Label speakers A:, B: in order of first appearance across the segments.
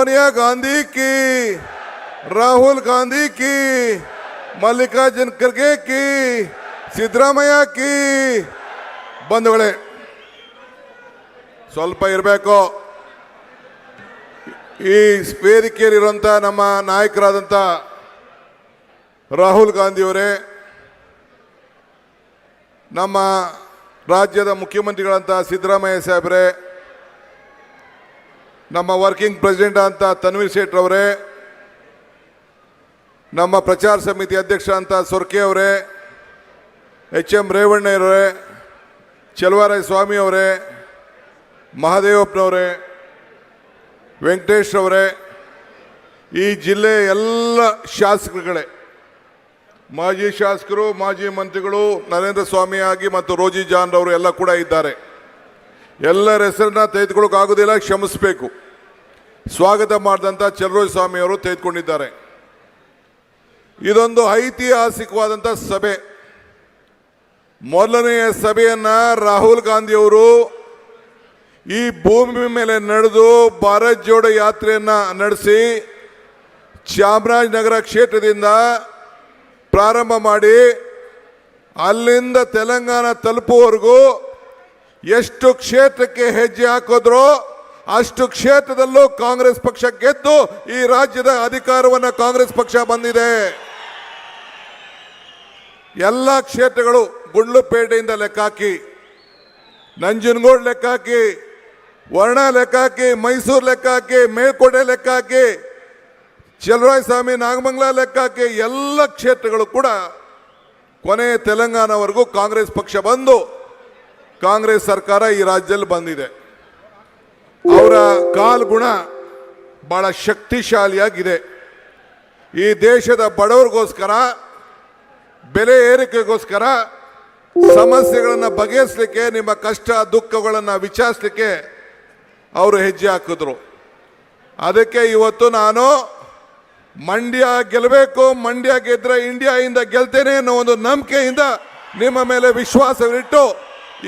A: सोनिया गांधी की, राहुल गांधी की, मल्लिकार्जुन खड़गे की, सिद्धरामಯ್ಯ की. ಬಂಧುಗಳೇ, ಸ್ವಲ್ಪ ಇರಬೇಕು. ಈ ವೇದಿಕೆಯಲ್ಲಿರುವಂಥ ನಮ್ಮ ನಾಯಕರಾದಂಥ ರಾಹುಲ್ ಗಾಂಧಿಯವರೇ, ನಮ್ಮ ರಾಜ್ಯದ ಮುಖ್ಯಮಂತ್ರಿಗಳಂತ ಸಿದ್ದರಾಮಯ್ಯ ಸಾಹೇಬ್ರೆ, ನಮ್ಮ ವರ್ಕಿಂಗ್ ಪ್ರೆಸಿಡೆಂಟ್ ಅಂತ ತನ್ವೀರ್ ಸೇಠ್ ಅವರೇ, ನಮ್ಮ ಪ್ರಚಾರ ಸಮಿತಿ ಅಧ್ಯಕ್ಷ ಅಂತ ಸೊರ್ಕೆ ಅವರೇ, ಎಚ್.ಎಂ. ರೇವಣ್ಣವರೇ, ಚೆಲುವರಾಯ ಸ್ವಾಮಿ ಅವರೇ, ಮಹಾದೇವಪ್ಪನವರೇ, ವೆಂಕಟೇಶ್ ಅವರೇ, ಈ ಜಿಲ್ಲೆ ಎಲ್ಲ ಶಾಸಕರುಗಳೇ, ಮಾಜಿ ಶಾಸಕರು, ಮಾಜಿ ಮಂತ್ರಿಗಳು, ನರೇಂದ್ರ ಸ್ವಾಮಿ ಆಗಿ ಮತ್ತು ರೋಜಿ ಜಾನ್ ಅವರು ಎಲ್ಲ ಕೂಡ ಇದ್ದಾರೆ. ಎಲ್ಲರ ಹೆಸರನ್ನ ತೆಗೆದುಕೊಳ್ಳೋಕ್ಕಾಗೋದಿಲ್ಲ, ಕ್ಷಮಿಸಬೇಕು. ಸ್ವಾಗತ ಮಾಡಿದಂಥ ಚಲರೋಜಿ ಸ್ವಾಮಿ ಅವರು ತೆಗೆದುಕೊಂಡಿದ್ದಾರೆ. ಇದೊಂದು ಐತಿಹಾಸಿಕವಾದಂಥ ಸಭೆ. ಮೊದಲನೆಯ ಸಭೆಯನ್ನ ರಾಹುಲ್ ಗಾಂಧಿ ಅವರು ಈ ಭೂಮಿ ಮೇಲೆ ನಡೆದು ಭಾರತ್ ಜೋಡೋ ಯಾತ್ರೆಯನ್ನ ನಡೆಸಿ ಚಾಮರಾಜನಗರ ಕ್ಷೇತ್ರದಿಂದ ಪ್ರಾರಂಭ ಮಾಡಿ ಅಲ್ಲಿಂದ ತೆಲಂಗಾಣ ತಲುಪುವವರೆಗೂ ಎಷ್ಟು ಕ್ಷೇತ್ರಕ್ಕೆ ಹೆಜ್ಜೆ ಹಾಕಿದ್ರೋ ಅಷ್ಟು ಕ್ಷೇತ್ರದಲ್ಲೂ ಕಾಂಗ್ರೆಸ್ ಪಕ್ಷ ಗೆದ್ದು ಈ ರಾಜ್ಯದ ಅಧಿಕಾರವನ್ನು ಕಾಂಗ್ರೆಸ್ ಪಕ್ಷ ಬಂದಿದೆ. ಎಲ್ಲ ಕ್ಷೇತ್ರಗಳು, ಗುಂಡ್ಲುಪೇಟೆಯಿಂದ ಲೆಕ್ಕಾಕಿ, ನಂಜನಗೂಡು ಲೆಕ್ಕಾಕಿ, ವರ್ಣ ಲೆಕ್ಕಾಕಿ, ಮೈಸೂರು ಲೆಕ್ಕಾಕಿ, ಮೇಲ್ಕೋಟೆ ಲೆಕ್ಕಾಕಿ, ಚಲರಾಯ ಸ್ವಾಮಿ ನಾಗಮಂಗಲ ಲೆಕ್ಕಾಕಿ, ಎಲ್ಲ ಕ್ಷೇತ್ರಗಳು ಕೂಡ ಕೊನೆ ತೆಲಂಗಾಣವರೆಗೂ ಕಾಂಗ್ರೆಸ್ ಪಕ್ಷ ಬಂದು ಕಾಂಗ್ರೆಸ್ ಸರ್ಕಾರ ಈ ರಾಜ್ಯದಲ್ಲಿ ಬಂದಿದೆ. ಅವರ ಕಾಲ್ಗುಣ ಬಹಳ ಶಕ್ತಿಶಾಲಿಯಾಗಿದೆ. ಈ ದೇಶದ ಬಡವರಿಗೋಸ್ಕರ, ಬೆಲೆ ಏರಿಕೆಗೋಸ್ಕರ, ಸಮಸ್ಯೆಗಳನ್ನು ಬಗೆಹರಿಸಲಿಕ್ಕೆ, ನಿಮ್ಮ ಕಷ್ಟ ದುಃಖಗಳನ್ನು ವಿಚಾರಿಸಲಿಕ್ಕೆ ಅವರು ಹೆಜ್ಜೆ ಹಾಕಿದ್ರು. ಅದಕ್ಕೆ ಇವತ್ತು ನಾನು ಮಂಡ್ಯ ಗೆಲ್ಲಬೇಕು, ಮಂಡ್ಯ ಗೆದ್ರೆ ಇಂಡಿಯಾದಿಂದ ಗೆಲ್ತೇನೆ ಅನ್ನೋ ಒಂದು ನಂಬಿಕೆಯಿಂದ ನಿಮ್ಮ ಮೇಲೆ ವಿಶ್ವಾಸವಿಟ್ಟು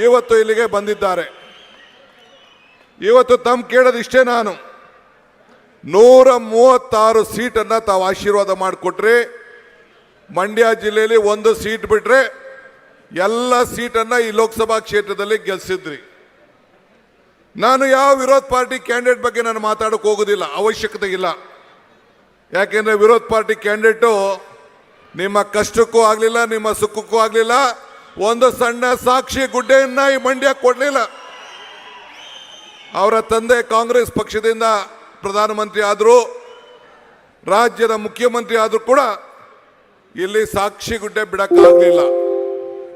A: ಇವತ್ತು ಇಲ್ಲಿಗೆ ಬಂದಿದ್ದಾರೆ. ಇವತ್ತು ತಮ್ಮ ಕೇಳೋದಿಷ್ಟೇ, ನಾನು 136 ಸೀಟನ್ನು ತಾವು ಆಶೀರ್ವಾದ ಮಾಡಿಕೊಟ್ರಿ. ಮಂಡ್ಯ ಜಿಲ್ಲೆಯಲ್ಲಿ ಒಂದು ಸೀಟ್ ಬಿಟ್ರೆ ಎಲ್ಲ ಸೀಟನ್ನು ಈ ಲೋಕಸಭಾ ಕ್ಷೇತ್ರದಲ್ಲಿ ಗೆಲ್ಲಿಸಿದ್ರಿ. ನಾನು ಯಾವ ವಿರೋಧ ಪಾರ್ಟಿ ಕ್ಯಾಂಡಿಡೇಟ್ ಬಗ್ಗೆ ನಾನು ಮಾತಾಡೋಕೆ ಹೋಗೋದಿಲ್ಲ, ಅವಶ್ಯಕತೆ ಇಲ್ಲ. ಯಾಕೆಂದ್ರೆ ವಿರೋಧ ಪಾರ್ಟಿ ಕ್ಯಾಂಡಿಡೇಟು ನಿಮ್ಮ ಕಷ್ಟಕ್ಕೂ ಆಗಲಿಲ್ಲ, ನಿಮ್ಮ ಸುಖಕ್ಕೂ ಆಗಲಿಲ್ಲ, ಒಂದು ಸಣ್ಣ ಸಾಕ್ಷಿ ಗುಡ್ಡೆಯನ್ನ ಈ ಮಂಡ್ಯ ಕೊಡಲಿಲ್ಲ. ಅವರ ತಂದೆ ಕಾಂಗ್ರೆಸ್ ಪಕ್ಷದಿಂದ ಪ್ರಧಾನಮಂತ್ರಿ ಆದರೂ, ರಾಜ್ಯದ ಮುಖ್ಯಮಂತ್ರಿ ಆದರೂ ಕೂಡ ಇಲ್ಲಿ ಸಾಕ್ಷಿ ಗುಡ್ಡೆ ಬಿಡಕ್ಕಾಗಲಿಲ್ಲ.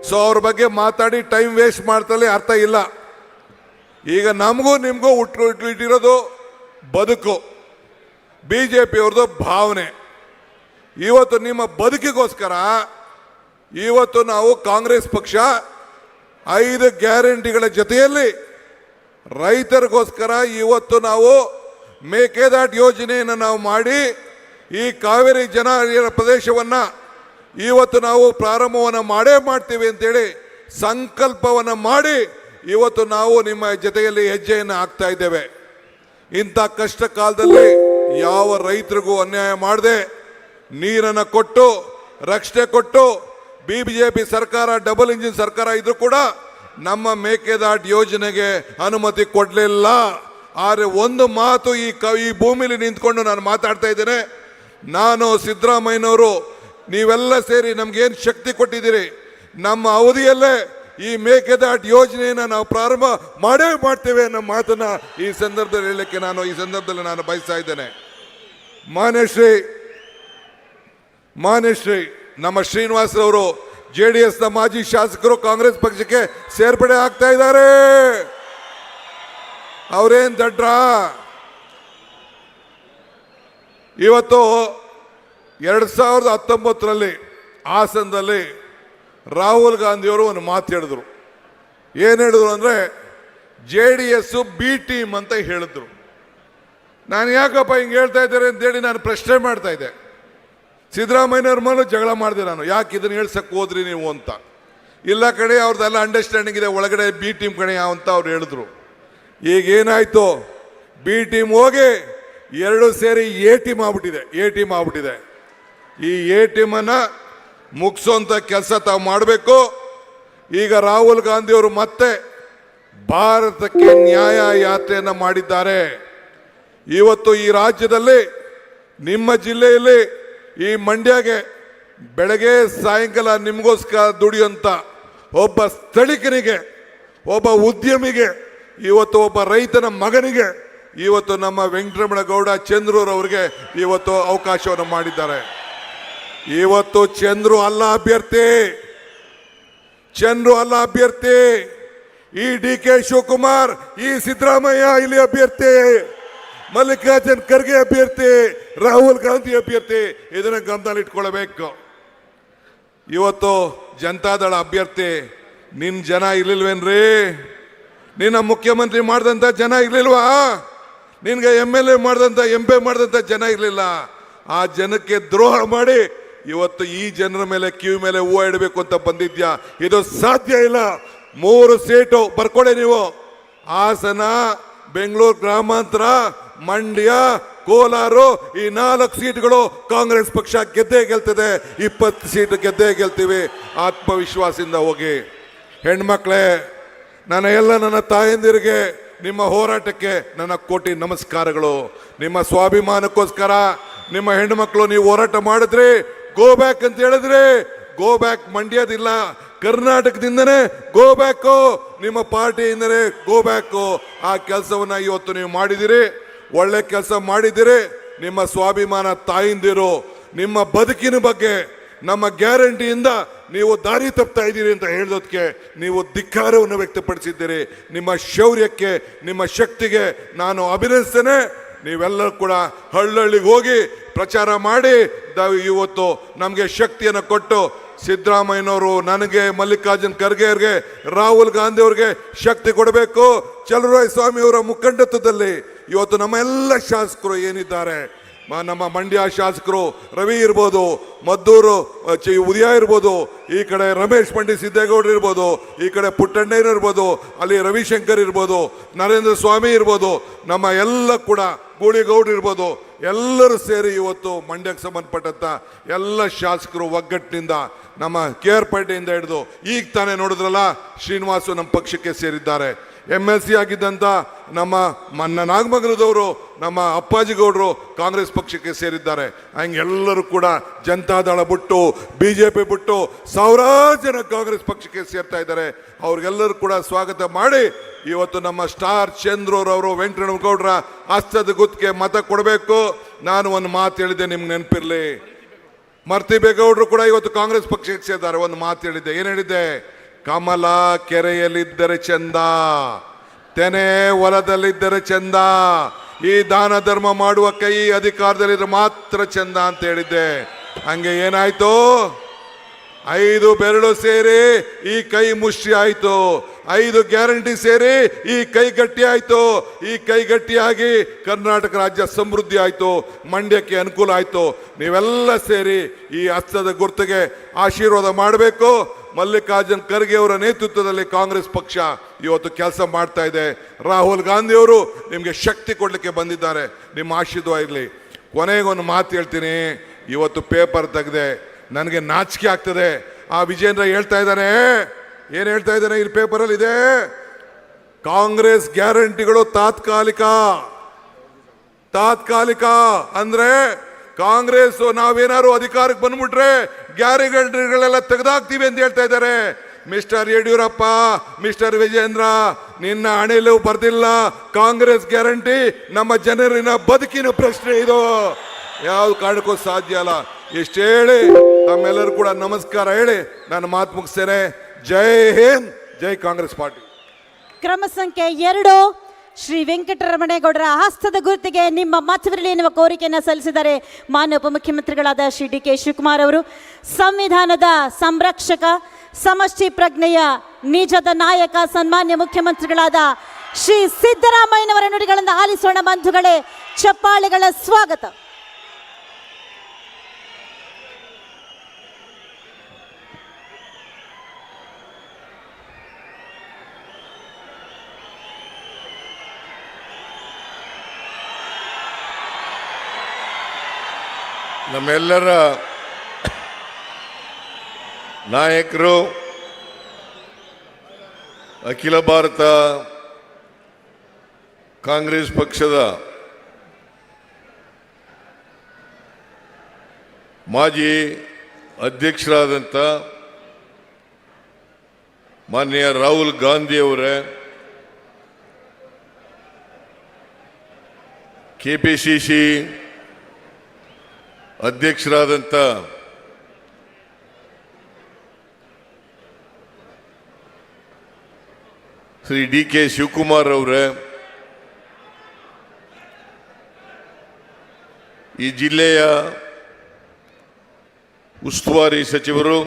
A: ಸೊ ಅವ್ರ ಬಗ್ಗೆ ಮಾತಾಡಿ ಟೈಮ್ ವೇಸ್ಟ್ ಮಾಡ್ತಲೇ ಅರ್ಥ ಇಲ್ಲ. ಈಗ ನಮಗೂ ನಿಮಗೂ ಇಟ್ಟಿರೋದು ಬದುಕು, BJP ಅವ್ರದ್ದು ಭಾವನೆ. ಇವತ್ತು ನಿಮ್ಮ ಬದುಕಿಗೋಸ್ಕರ ಇವತ್ತು ನಾವು ಕಾಂಗ್ರೆಸ್ ಪಕ್ಷ 5 ಗ್ಯಾರಂಟಿಗಳ ಜೊತೆಯಲ್ಲಿ ರೈತರಿಗೋಸ್ಕರ ಇವತ್ತು ನಾವು ಮೇಕೆದಾಟು ಯೋಜನೆಯನ್ನು ನಾವು ಮಾಡಿ ಈ ಕಾವೇರಿ ಜಲಾನಯನ ಪ್ರದೇಶವನ್ನು ಇವತ್ತು ನಾವು ಪ್ರಾರಂಭವನ್ನು ಮಾಡೇ ಮಾಡ್ತೀವಿ ಅಂತೇಳಿ ಸಂಕಲ್ಪವನ್ನು ಮಾಡಿ ಇವತ್ತು ನಾವು ನಿಮ್ಮ ಜೊತೆಯಲ್ಲಿ ಹೆಜ್ಜೆಯನ್ನು ಹಾಕ್ತಾ ಇದ್ದೇವೆ. ಇಂಥ ಕಷ್ಟ ಕಾಲದಲ್ಲಿ ಯಾವ ರೈತರಿಗೂ ಅನ್ಯಾಯ ಮಾಡದೆ ನೀರನ್ನು ಕೊಟ್ಟು ರಕ್ಷಣೆ ಕೊಟ್ಟು, BJP ಸರ್ಕಾರ ಡಬಲ್ ಇಂಜಿನ್ ಸರ್ಕಾರ ಇದ್ರೂ ಕೂಡ ನಮ್ಮ ಮೇಕೆದಾಟು ಯೋಜನೆಗೆ ಅನುಮತಿ ಕೊಡಲಿಲ್ಲ. ಆದರೆ ಒಂದು ಮಾತು ಈ ಭೂಮಿಲಿ ನಿಂತ್ಕೊಂಡು ನಾನು ಮಾತಾಡ್ತಾ ಇದ್ದೇನೆ. ನಾನು, ಸಿದ್ದರಾಮಯ್ಯನವರು, ನೀವೆಲ್ಲ ಸೇರಿ ನಮ್ಗೇನು ಶಕ್ತಿ ಕೊಟ್ಟಿದ್ದೀರಿ, ನಮ್ಮ ಅವಧಿಯಲ್ಲೇ ಈ ಮೇಕೆದಾಟು ಯೋಜನೆಯನ್ನು ನಾವು ಪ್ರಾರಂಭ ಮಾಡೇ ಮಾಡ್ತೇವೆ ಅನ್ನೋ ಮಾತನ್ನ ಈ ಸಂದರ್ಭದಲ್ಲಿ ಹೇಳಲಿಕ್ಕೆ ನಾನು ಬಯಸ್ತಾ ಇದ್ದೇನೆ. ಮಾನ್ಯಶ್ರೀ ನಮ್ಮ ಶ್ರೀನಿವಾಸರವರು JDSನ ಮಾಜಿ ಶಾಸಕರು ಕಾಂಗ್ರೆಸ್ ಪಕ್ಷಕ್ಕೆ ಸೇರ್ಪಡೆ ಆಗ್ತಾ ಇದ್ದಾರೆ. ಅವರೇನ್ ದಡ್ರ? ಇವತ್ತು 2019ರಲ್ಲಿ ಹಾಸನದಲ್ಲಿ ರಾಹುಲ್ ಗಾಂಧಿಯವರು ಒಂದು ಮಾತು ಹೇಳಿದ್ರು. ಏನು ಹೇಳಿದ್ರು ಅಂದರೆ JDS B ಟೀಮ್ ಅಂತ ಹೇಳಿದ್ರು. ನಾನು ಯಾಕಪ್ಪ ಹಿಂಗೆ ಹೇಳ್ತಾ ಇದ್ದಾರೆ ಅಂತೇಳಿ ನಾನು ಪ್ರಶ್ನೆ ಮಾಡ್ತಾ ಇದ್ದೆ. ಸಿದ್ದರಾಮಯ್ಯನವ್ರ ಮೇಲೆ ಜಗಳ ಮಾಡಿದೆ ನಾನು, ಯಾಕೆ ಇದನ್ನು ಹೇಳ್ಸಕ್ಕೆ ಹೋದ್ರಿ ನೀವು ಅಂತ. ಇಲ್ಲ ಕಡೆ ಅವ್ರದ್ದೆಲ್ಲ ಅಂಡರ್ಸ್ಟ್ಯಾಂಡಿಂಗ್ ಇದೆ, ಒಳಗಡೆ B ಟೀಮ್ ಕಡೆ ಅಂತ ಅವ್ರು ಹೇಳಿದ್ರು. ಈಗ ಏನಾಯ್ತು, B ಟೀಮ್ ಹೋಗಿ ಎರಡು ಸೇರಿ ಎ ಟೀಮ್ ಆಗ್ಬಿಟ್ಟಿದೆ. ಈ ಎ ಟೀಮನ್ನು ಮುಗಿಸೋಂಥ ಕೆಲಸ ತಾವು ಮಾಡಬೇಕು. ಈಗ ರಾಹುಲ್ ಗಾಂಧಿ ಅವರು ಮತ್ತೆ ಭಾರತಕ್ಕೆ ನ್ಯಾಯ ಯಾತ್ರೆಯನ್ನು ಮಾಡಿದ್ದಾರೆ. ಇವತ್ತು ಈ ರಾಜ್ಯದಲ್ಲಿ ನಿಮ್ಮ ಜಿಲ್ಲೆಯಲ್ಲಿ ಈ ಮಂಡ್ಯಗೆ ಬೆಳಗ್ಗೆ ಸಾಯಂಕಾಲ ನಿಮಗೋಸ್ಕರ ದುಡಿಯುವಂಥ ಒಬ್ಬ ಸ್ಥಳೀಕನಿಗೆ, ಒಬ್ಬ ಉದ್ಯಮಿಗೆ, ಇವತ್ತು ಒಬ್ಬ ರೈತನ ಮಗನಿಗೆ ಇವತ್ತು ನಮ್ಮ ವೆಂಕಟರಮಣಗೌಡ ಚಂದ್ರೂರವರಿಗೆ ಇವತ್ತು ಅವಕಾಶವನ್ನು ಮಾಡಿದ್ದಾರೆ. ಇವತ್ತು ಚಂದ್ರು ಅಲ್ಲ ಅಭ್ಯರ್ಥಿ, ಈ ಡಿ ಕೆ ಶಿವಕುಮಾರ್, ಈ ಸಿದ್ದರಾಮಯ್ಯ ಇಲ್ಲಿ ಅಭ್ಯರ್ಥಿ, ಮಲ್ಲಿಕಾರ್ಜುನ್ ಖರ್ಗೆ ಅಭ್ಯರ್ಥಿ, ರಾಹುಲ್ ಗಾಂಧಿ ಅಭ್ಯರ್ಥಿ. ಇದನ್ನ ಗಮನದಲ್ಲಿ ಇಟ್ಕೊಳ್ಬೇಕು. ಇವತ್ತು ಜನತಾದಳ ಅಭ್ಯರ್ಥಿ ನಿನ್ ಜನ ಇರ್ಲಿಲ್ವೇನ್ರಿ? ನಿನ್ನ ಮುಖ್ಯಮಂತ್ರಿ ಮಾಡಿದಂಥ ಜನ ಇರ್ಲಿಲ್ವಾ? ನಿನ್ಗೆ MLA ಮಾಡಿದಂಥ MP ಮಾಡಿದಂಥ ಜನ ಇರಲಿಲ್ಲ. ಆ ಜನಕ್ಕೆ ದ್ರೋಹ ಮಾಡಿ ಇವತ್ತು ಈ ಜನರ ಮೇಲೆ ಕಿವಿ ಮೇಲೆ ಹೂವು ಇಡಬೇಕು ಅಂತ ಬಂದಿದ್ಯಾ? ಇದು ಸಾಧ್ಯ ಇಲ್ಲ. 3 ಸೀಟು ಬರ್ಕೊಳ್ಳಿ ನೀವು. ಹಾಸನ, ಬೆಂಗಳೂರು ಗ್ರಾಮಾಂತರ, ಮಂಡ್ಯ, ಕೋಲಾರ, ಈ 4 ಸೀಟ್ಗಳು ಕಾಂಗ್ರೆಸ್ ಪಕ್ಷ ಗೆದ್ದೇ ಗೆಲ್ತದೆ. 20 ಸೀಟ್ ಗೆದ್ದೇ ಗೆಲ್ತೀವಿ. ಆತ್ಮವಿಶ್ವಾಸದಿಂದ ಹೋಗಿ. ಹೆಣ್ಮಕ್ಳೇ, ನನ್ನ ತಾಯಂದಿರಿಗೆ ನಿಮ್ಮ ಹೋರಾಟಕ್ಕೆ ನನ್ನ ಕೋಟಿ ನಮಸ್ಕಾರಗಳು. ನಿಮ್ಮ ಸ್ವಾಭಿಮಾನಕ್ಕೋಸ್ಕರ ನಿಮ್ಮ ಹೆಣ್ಣುಮಕ್ಕಳು ನೀವು ಹೋರಾಟ ಮಾಡಿದ್ರಿ. ಗೋ ಬ್ಯಾಕ್ ಅಂತ ಹೇಳಿದ್ರಿ. ಗೋ ಬ್ಯಾಕ್ ಮಂಡ್ಯದಿಲ್ಲ, ಕರ್ನಾಟಕದಿಂದನೇ ಗೋ ಬ್ಯಾಕು, ನಿಮ್ಮ ಪಾರ್ಟಿಯಿಂದನೇ ಗೋ ಬ್ಯಾಕು. ಆ ಕೆಲಸವನ್ನ ಇವತ್ತು ನೀವು ಮಾಡಿದಿರಿ. ಒಳ್ಳೆ ಕೆಲಸ ಮಾಡಿದಿರಿ. ನಿಮ್ಮ ಸ್ವಾಭಿಮಾನ ತಾಯಿಂದಿರು, ನಿಮ್ಮ ಬದುಕಿನ ಬಗ್ಗೆ, ನಮ್ಮ ಗ್ಯಾರಂಟಿಯಿಂದ ನೀವು ದಾರಿ ತಪ್ತಾ ಇದ್ದೀರಿ ಅಂತ ಹೇಳೋದಕ್ಕೆ ನೀವು ಧಿಕ್ಕಾರವನ್ನು ವ್ಯಕ್ತಪಡಿಸಿದ್ದೀರಿ. ನಿಮ್ಮ ಶೌರ್ಯಕ್ಕೆ, ನಿಮ್ಮ ಶಕ್ತಿಗೆ ನಾನು ಅಭಿನಂದಿಸ್ತೇನೆ. ನೀವೆಲ್ಲರೂ ಕೂಡ ಹಳ್ಳಿಗೆ ಹೋಗಿ ಪ್ರಚಾರ ಮಾಡಿ ಇವತ್ತು ನಮಗೆ ಶಕ್ತಿಯನ್ನು ಕೊಟ್ಟು ಸಿದ್ದರಾಮಯ್ಯನವರು ನನಗೆ, ಮಲ್ಲಿಕಾರ್ಜುನ್ ಖರ್ಗೆ ಅವರಿಗೆ, ರಾಹುಲ್ ಗಾಂಧಿ ಅವರಿಗೆ ಶಕ್ತಿ ಕೊಡಬೇಕು. ಚಲುವರಾಯ ಸ್ವಾಮಿ ಅವರ ಮುಖಂಡತ್ವದಲ್ಲಿ ಇವತ್ತು ನಮ್ಮ ಎಲ್ಲ ಶಾಸಕರು ಏನಿದ್ದಾರೆ, ನಮ್ಮ ಮಂಡ್ಯ ಶಾಸಕರು ರವಿ ಇರ್ಬೋದು, ಮದ್ದೂರು ಉದಯ ಇರ್ಬೋದು, ಈ ಕಡೆ ರಮೇಶ್ ಪಂಡಿತ್ ಸಿದ್ದೇಗೌಡರು ಇರ್ಬೋದು, ಈ ಕಡೆ ಪುಟ್ಟಣ್ಣಯ್ಯನವರು ಇರ್ಬೋದು, ಅಲ್ಲಿ ರವಿಶಂಕರ್ ಇರ್ಬೋದು, ನರೇಂದ್ರ ಸ್ವಾಮಿ ಇರ್ಬೋದು, ನಮ್ಮ ಎಲ್ಲ ಕೂಡ ಗೂಳಿಗೌಡರು ಇರ್ಬೋದು, ಎಲ್ಲರೂ ಸೇರಿ ಇವತ್ತು ಮಂಡ್ಯಕ್ಕೆ ಸಂಬಂಧಪಟ್ಟಂತ ಎಲ್ಲ ಶಾಸಕರು ಒಗ್ಗಟ್ಟಿನಿಂದ ನಮ್ಮ KR ಪೇಟೆಯಿಂದ ಹಿಡಿದು ಈಗ ತಾನೇ ನೋಡಿದ್ರಲ್ಲ ಶ್ರೀನಿವಾಸು ನಮ್ಮ ಪಕ್ಷಕ್ಕೆ ಸೇರಿದ್ದಾರೆ. MLC ಆಗಿದ್ದಂಥ ನಮ್ಮ ನಾಗಮಂಗಲದವರು ನಮ್ಮ ಅಪ್ಪಾಜಿಗೌಡರು ಕಾಂಗ್ರೆಸ್ ಪಕ್ಷಕ್ಕೆ ಸೇರಿದ್ದಾರೆ. ಹಂಗೆಲ್ಲರೂ ಕೂಡ ಜನತಾದಳ ಬಿಟ್ಟು, BJP ಬಿಟ್ಟು ಸಾವಿರಾರು ಜನ ಕಾಂಗ್ರೆಸ್ ಪಕ್ಷಕ್ಕೆ ಸೇರ್ತಾ ಇದ್ದಾರೆ. ಅವ್ರಿಗೆಲ್ಲರೂ ಕೂಡ ಸ್ವಾಗತ ಮಾಡಿ ಇವತ್ತು ನಮ್ಮ ಸ್ಟಾರ್ ಚಂದ್ರೂರವರು ವೆಂಕಟರಮಣಗೌಡರ ಹಸ್ತದ ಗುತ್ತಿಗೆ ಮತ ಕೊಡಬೇಕು. ನಾನು ಒಂದು ಮಾತು ಹೇಳಿದ್ದೆ, ನಿಮ್ಗೆ ನೆನಪಿರಲಿ. ಮರ್ತಿಬೇಗೌಡರು ಕೂಡ ಇವತ್ತು ಕಾಂಗ್ರೆಸ್ ಪಕ್ಷಕ್ಕೆ ಸೇರಿದ್ದಾರೆ. ಒಂದು ಮಾತು ಹೇಳಿದ್ದೆ. ಏನು ಹೇಳಿದ್ದೆ? ಕಮಲ ಕೆರೆಯಲ್ಲಿದ್ದರೆ ಚಂದ, ತೆನೆ ಹೊಲದಲ್ಲಿದ್ದರೆ ಚಂದ, ಈ ದಾನ ಧರ್ಮ ಮಾಡುವ ಕೈ ಅಧಿಕಾರದಲ್ಲಿದ್ರೆ ಮಾತ್ರ ಚಂದ ಅಂತ ಹೇಳಿದ್ದೆ. ಹಂಗೆ ಏನಾಯ್ತು? 5 ಬೆರಳು ಸೇರಿ ಈ ಕೈ ಮುಷ್ಟಿ ಆಯ್ತು. 5 ಗ್ಯಾರಂಟಿ ಸೇರಿ ಈ ಕೈ ಗಟ್ಟಿ ಆಯ್ತು. ಈ ಕೈ ಗಟ್ಟಿಯಾಗಿ ಕರ್ನಾಟಕ ರಾಜ್ಯ ಸಮೃದ್ಧಿ ಆಯ್ತು, ಮಂಡ್ಯಕ್ಕೆ ಅನುಕೂಲ ಆಯ್ತು. ನೀವೆಲ್ಲ ಸೇರಿ ಈ ಹಸ್ತದ ಗುರುತಿಗೆ ಆಶೀರ್ವಾದ ಮಾಡಬೇಕು. ಮಲ್ಲಿಕಾರ್ಜುನ್ ಖರ್ಗೆ ಅವರ ನೇತೃತ್ವದಲ್ಲಿ ಕಾಂಗ್ರೆಸ್ ಪಕ್ಷ ಇವತ್ತು ಕೆಲಸ ಮಾಡ್ತಾ ಇದೆ. ರಾಹುಲ್ ಗಾಂಧಿ ಅವರು ನಿಮಗೆ ಶಕ್ತಿ ಕೊಡಲಿಕ್ಕೆ ಬಂದಿದ್ದಾರೆ. ನಿಮ್ಮ ಆಶೀರ್ವಾದ ಇರಲಿ. ಕೊನೆಗೊಂದು ಮಾತು ಹೇಳ್ತೀನಿ. ಇವತ್ತು ಪೇಪರ್ ತೆಗೆದೆ, ನನಗೆ ನಾಚಿಕೆ ಆಗ್ತದೆ. ಆ ವಿಜೇಂದ್ರ ಹೇಳ್ತಾ ಇದ್ದಾನೆ, ಏನು ಹೇಳ್ತಾ ಇದ್ದಾನೆ ಇಲ್ಲಿ ಪೇಪರಲ್ಲಿ ಇದೆ, ಕಾಂಗ್ರೆಸ್ ಗ್ಯಾರಂಟಿಗಳು ತಾತ್ಕಾಲಿಕ ಅಂದ್ರೆ ಕಾಂಗ್ರೆಸ್ ನಾವೇನಾದ್ರು ಅಧಿಕಾರಕ್ಕೆ ಬಂದ್ಬಿಟ್ರೆ ಗ್ಯಾರಂಟಿಗಳೆಲ್ಲ ತೆಗೆದಾಕ್ತೀವಿ ಅಂತ ಹೇಳ್ತಾ ಇದ್ದಾರೆ. ಮಿಸ್ಟರ್ ಯಡಿಯೂರಪ್ಪ, ಮಿಸ್ಟರ್ ವಿಜೇಂದ್ರ, ನಿನ್ನ ಹಣೆಯಲ್ಲೂ ಬರ್ದಿಲ್ಲ ಕಾಂಗ್ರೆಸ್ ಗ್ಯಾರಂಟಿ. ನಮ್ಮ ಜನರಿನ ಬದುಕಿನ ಪ್ರಶ್ನೆ ಇದು. ಯಾವ ಕಾರಣಕ್ಕೂ ಸಾಧ್ಯ ಅಲ್ಲ. ಇಷ್ಟು ಹೇಳಿ ತಮ್ಮೆಲ್ಲರೂ ಕೂಡ ನಮಸ್ಕಾರ ಹೇಳಿ ನಾನು ಮಾತು ಮುಗಿಸ್ತೇನೆ. ಜೈ ಹಿಂದ್, ಜೈ ಕಾಂಗ್ರೆಸ್ ಪಾರ್ಟಿ.
B: ಕ್ರಮ ಸಂಖ್ಯೆ 2 ಶ್ರೀ ವೆಂಕಟರಮಣೇಗೌಡರ ಹಸ್ತದ ಗುರುತಿಗೆ ನಿಮ್ಮ ಮತವಿರಲಿ ಎನ್ನುವ ಕೋರಿಕೆಯನ್ನು ಸಲ್ಲಿಸಿದ್ದಾರೆ ಮಾನ್ಯ ಉಪಮುಖ್ಯಮಂತ್ರಿಗಳಾದ ಶ್ರೀ ಡಿ ಕೆ ಶಿವಕುಮಾರ್ ಅವರು. ಸಂವಿಧಾನದ ಸಂರಕ್ಷಕ, ಸಮಷ್ಟಿ ಪ್ರಜ್ಞೆಯ ನಿಜದ ನಾಯಕ, ಸನ್ಮಾನ್ಯ ಮುಖ್ಯಮಂತ್ರಿಗಳಾದ ಶ್ರೀ ಸಿದ್ದರಾಮಯ್ಯನವರ ನುಡಿಗಳಿಂದ ಆಲಿಸೋಣ ಬಂಧುಗಳೇ. ಚಪ್ಪಾಳೆಗಳ ಸ್ವಾಗತ.
C: ನಮ್ಮೆಲ್ಲರ ನಾಯಕರು, ಅಖಿಲ ಭಾರತ ಕಾಂಗ್ರೆಸ್ ಪಕ್ಷದ ಮಾಜಿ ಅಧ್ಯಕ್ಷರಾದಂಥ ಮಾನ್ಯ ರಾಹುಲ್ ಗಾಂಧಿ ಅವರೇ, ಕೆಪಿಸಿಸಿ ಅಧ್ಯಕ್ಷರಾದಂಥ ಶ್ರೀ ಡಿ.ಕೆ. ಶಿವಕುಮಾರ್ ಅವರೇ, ಈ ಜಿಲ್ಲೆಯ ಉಸ್ತುವಾರಿ ಸಚಿವರು